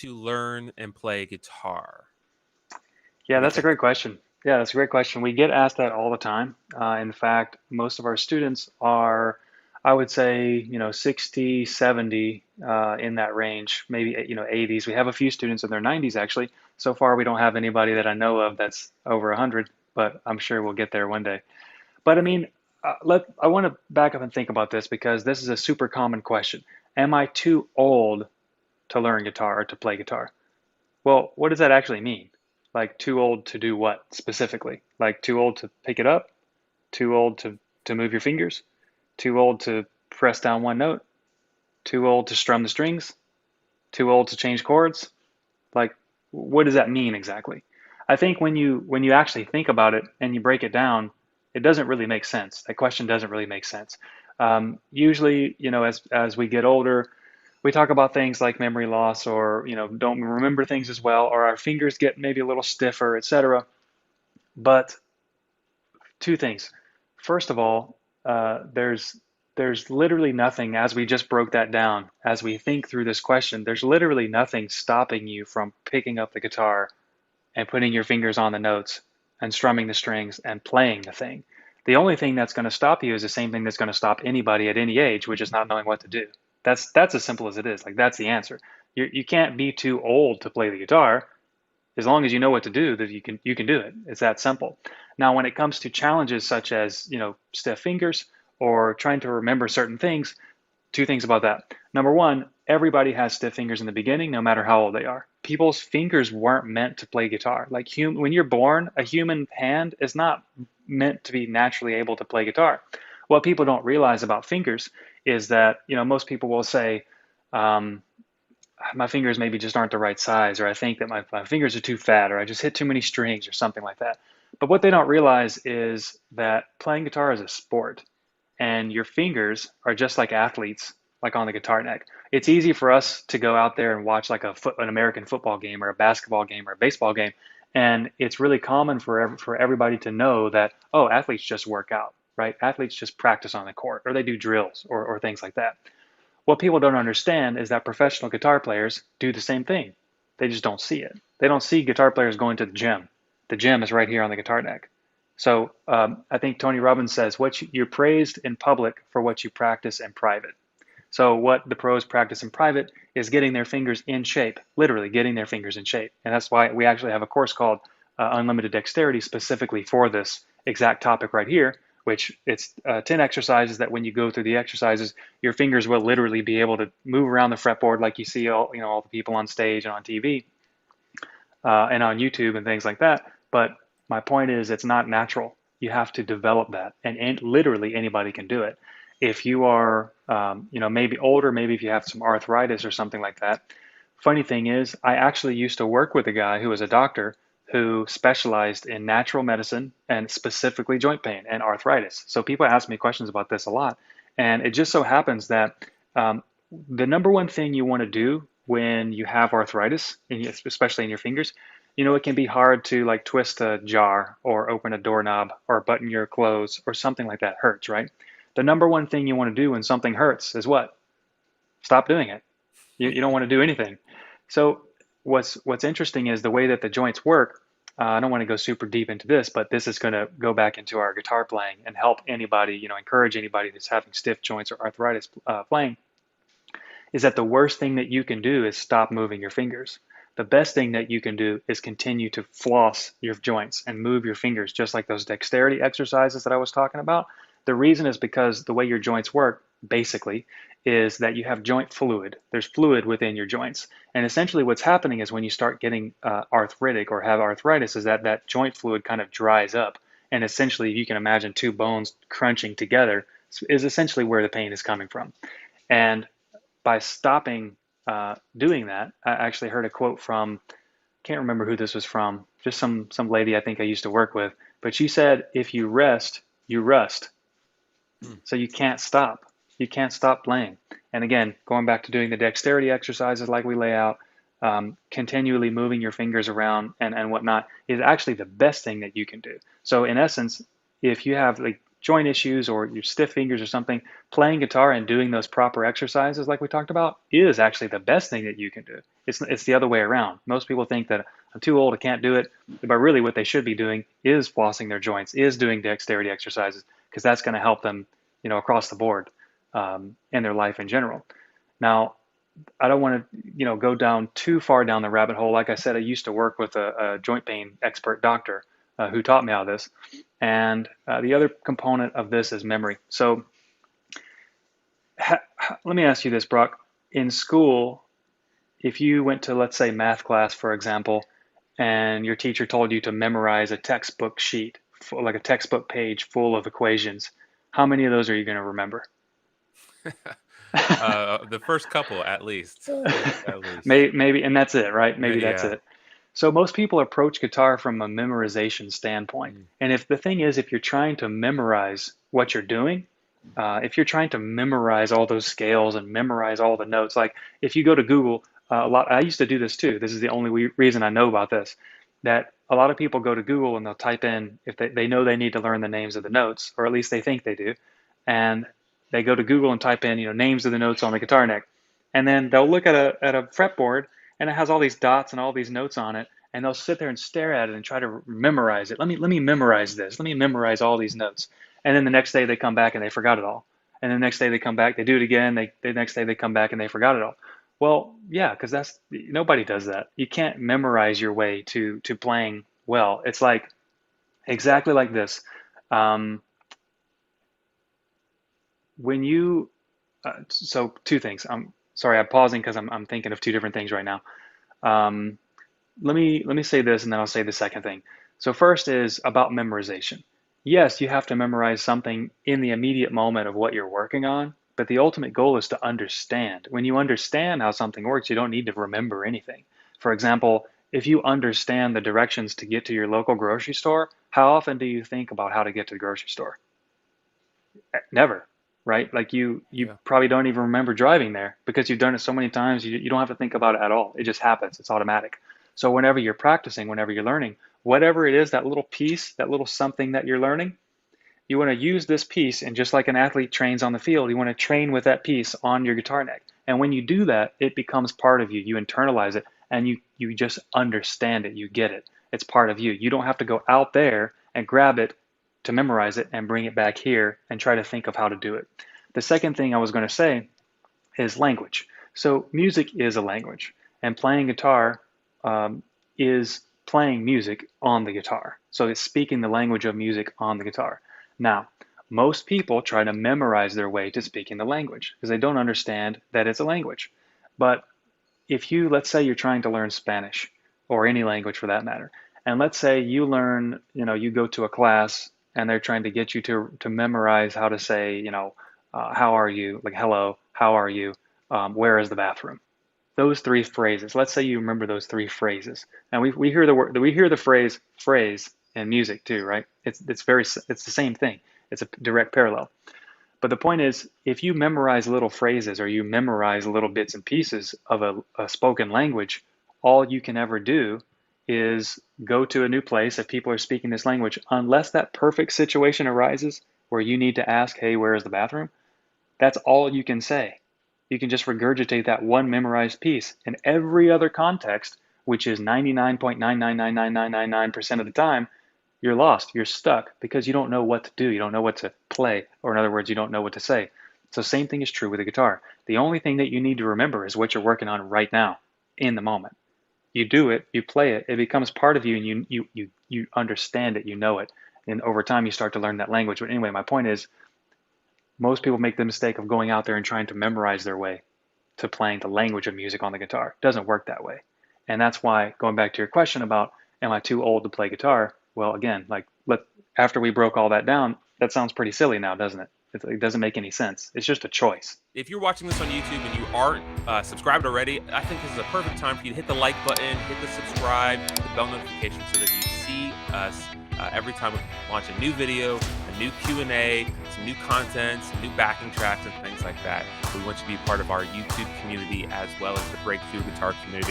to learn and play guitar? Yeah, What do you that's a think? great question. Yeah, that's a great question. We get asked that all the time. In fact, most of our students are, I would say, 60, 70 in that range, maybe, 80s. We have a few students in their 90s, actually. So far, we don't have anybody that I know of that's over 100, but I'm sure we'll get there one day. But I mean, I want to back up and think about this because this is a super common question. Am I too old to learn guitar or to play guitar? Well, what does that actually mean? Like too old to do what specifically? Like too old to pick it up? Too old to move your fingers? Too old to press down one note? Too old to strum the strings? Too old to change chords? Like what does that mean exactly? I think when you actually think about it and you break it down, it doesn't really make sense. That question doesn't really make sense. Usually, as we get older, we talk about things like memory loss or don't remember things as well or our fingers get maybe a little stiffer, etc. But two things. First of all, there's literally nothing, as we just broke that down, as we think through this question, there's literally nothing stopping you from picking up the guitar and putting your fingers on the notes and strumming the strings and playing the thing. The only thing that's going to stop you is the same thing that's going to stop anybody at any age, which is not knowing what to do. That's as simple as it is. Like that's the answer. You can't be too old to play the guitar. As long as you know what to do, that you can do it. It's that simple. Now, when it comes to challenges such as stiff fingers or trying to remember certain things, two things about that. Number one, everybody has stiff fingers in the beginning, no matter how old they are. People's fingers weren't meant to play guitar. Like when you're born, a human hand is not meant to be naturally able to play guitar. What people don't realize about fingers is that, most people will say, um, my fingers maybe just aren't the right size, or I think that my fingers are too fat, or I just hit too many strings, or something like that. But what they don't realize is that playing guitar is a sport and your fingers are just like athletes, like on the guitar neck. It's easy for us to go out there and watch like an American football game or a basketball game or a baseball game, and it's really common for everybody to know that, oh, athletes just work out, right? Athletes just practice on the court or they do drills or things like that. What people don't understand is that professional guitar players do the same thing. They just don't see it. They don't see guitar players going to the gym. The gym is right here on the guitar neck. So I think Tony Robbins says, you're praised in public for what you practice in private. So what the pros practice in private is getting their fingers in shape, literally getting their fingers in shape. And that's why we actually have a course called Unlimited Dexterity specifically for this exact topic right here, which it's 10 exercises that when you go through the exercises, your fingers will literally be able to move around the fretboard like you see all the people on stage and on TV and on YouTube and things like that. But my point is, it's not natural. You have to develop that, and literally anybody can do it. If you are, maybe older, maybe if you have some arthritis or something like that. Funny thing is, I actually used to work with a guy who was a doctor who specialized in natural medicine and specifically joint pain and arthritis. So people ask me questions about this a lot, and it just so happens that um, the number one thing you want to do when you have arthritis, especially in your fingers, it can be hard to like twist a jar or open a doorknob or button your clothes or something like that hurts, right? The number one thing you want to do when something hurts is what? Stop doing it. You don't want to do anything. So what's interesting is the way that the joints work. I don't want to go super deep into this, but this is going to go back into our guitar playing and help anybody, encourage anybody that's having stiff joints or arthritis playing is that the worst thing that you can do is stop moving your fingers. The best thing that you can do is continue to floss your joints and move your fingers, just like those dexterity exercises that I was talking about. The reason is because the way your joints work, basically, is that you have joint fluid. There's fluid within your joints. And essentially, what's happening is when you start getting arthritic or have arthritis, is that joint fluid kind of dries up. And essentially, you can imagine two bones crunching together is essentially where the pain is coming from. And by stopping doing that, I actually heard a quote from, can't remember who this was from, just some lady I think I used to work with, but she said, if you rest, you rust. Hmm. So you can't stop. You can't stop playing. And again, going back to doing the dexterity exercises like we lay out, continually moving your fingers around and whatnot is actually the best thing that you can do. So in essence, if you have like joint issues or your stiff fingers or something, playing guitar and doing those proper exercises like we talked about is actually the best thing that you can do. It's the other way around. Most people think that I'm too old, I can't do it, but really what they should be doing is flossing their joints, is doing dexterity exercises, because that's going to help them, across the board, in their life in general. Now, I don't want to, go down too far down the rabbit hole. Like I said, I used to work with a joint pain expert doctor who taught me all this. And the other component of this is memory. So let me ask you this, Brock. In school, if you went to, let's say, math class, for example, and your teacher told you to memorize a textbook sheet, like a textbook page full of equations, how many of those are you going to remember? The first couple, at least. At least. Maybe, and that's it, right? Maybe that's Yeah. it. So most people approach guitar from a memorization standpoint. Mm. And if the thing is, if you're trying to memorize what you're doing, if you're trying to memorize all those scales and memorize all the notes, like if you go to Google, I used to do this too. This is the only reason I know about this, that a lot of people go to Google and they'll type in, if they know they need to learn the names of the notes, or at least they think they do, and they go to Google and type in, names of the notes on the guitar neck, and then they'll look at a fretboard and it has all these dots and all these notes on it, and they'll sit there and stare at it and try to memorize it. Let me memorize this. Let me memorize all these notes. And then the next day they come back and they forgot it all. And the next day they come back, they do it again. The next day they come back and they forgot it all. Well, yeah, because nobody does that. You can't memorize your way to playing well. It's like exactly like this. When you So two things. I'm sorry, I'm pausing because I'm thinking of two different things right now. Um, let me say this and then I'll say the second thing. So first is about memorization. Yes, you have to memorize something in the immediate moment of what you're working on, but the ultimate goal is to understand. When you understand how something works, you don't need to remember anything. For example, if you understand the directions to get to your local grocery store, how often do you think about how to get to the grocery store? Never, right? Like you Yeah. probably don't even remember driving there because you've done it so many times, you don't have to think about it at all. It just happens. It's automatic. So whenever you're practicing, whenever you're learning, whatever it is, that little piece, that little something that you're learning, you want to use this piece, and just like an athlete trains on the field, you want to train with that piece on your guitar neck. And when you do that, it becomes part of you. You internalize it and you just understand it. You get it. It's part of you. You don't have to go out there and grab it to memorize it and bring it back here and try to think of how to do it. The second thing I was going to say is language. So music is a language, and playing guitar is playing music on the guitar. So it's speaking the language of music on the guitar. Now, most people try to memorize their way to speaking the language because they don't understand that it's a language. But if let's say you're trying to learn Spanish or any language for that matter, and let's say you learn, you go to a class and they're trying to get you to memorize how to say, how are you, like hello, how are you, where is the bathroom? Those three phrases. Let's say you remember those three phrases. And we hear the word, we hear the phrase in music too, right? It's the same thing. It's a direct parallel. But the point is, if you memorize little phrases or you memorize little bits and pieces of a spoken language, all you can ever do is go to a new place if people are speaking this language, unless that perfect situation arises where you need to ask, hey, where is the bathroom? That's all you can say. You can just regurgitate that one memorized piece. In every other context, which is 99.9999999% of the time, you're lost, you're stuck because you don't know what to do. You don't know what to play, or in other words, you don't know what to say. So same thing is true with a guitar. The only thing that you need to remember is what you're working on right now, in the moment. You do it, you play it, it becomes part of you, and you understand it, you know it. And over time, you start to learn that language. But anyway, my point is, most people make the mistake of going out there and trying to memorize their way to playing the language of music on the guitar. It doesn't work that way. And that's why, going back to your question about, am I too old to play guitar? Well, again, after we broke all that down, that sounds pretty silly now, doesn't it? It doesn't make any sense. It's just a choice. If you're watching this on YouTube and you aren't subscribed already, I think this is a perfect time for you to hit the like button, hit the subscribe, hit the bell notification so that you see us every time we launch a new video, a new Q&A, some new content, some new backing tracks and things like that. We want you to be part of our YouTube community as well as the Breakthrough Guitar community.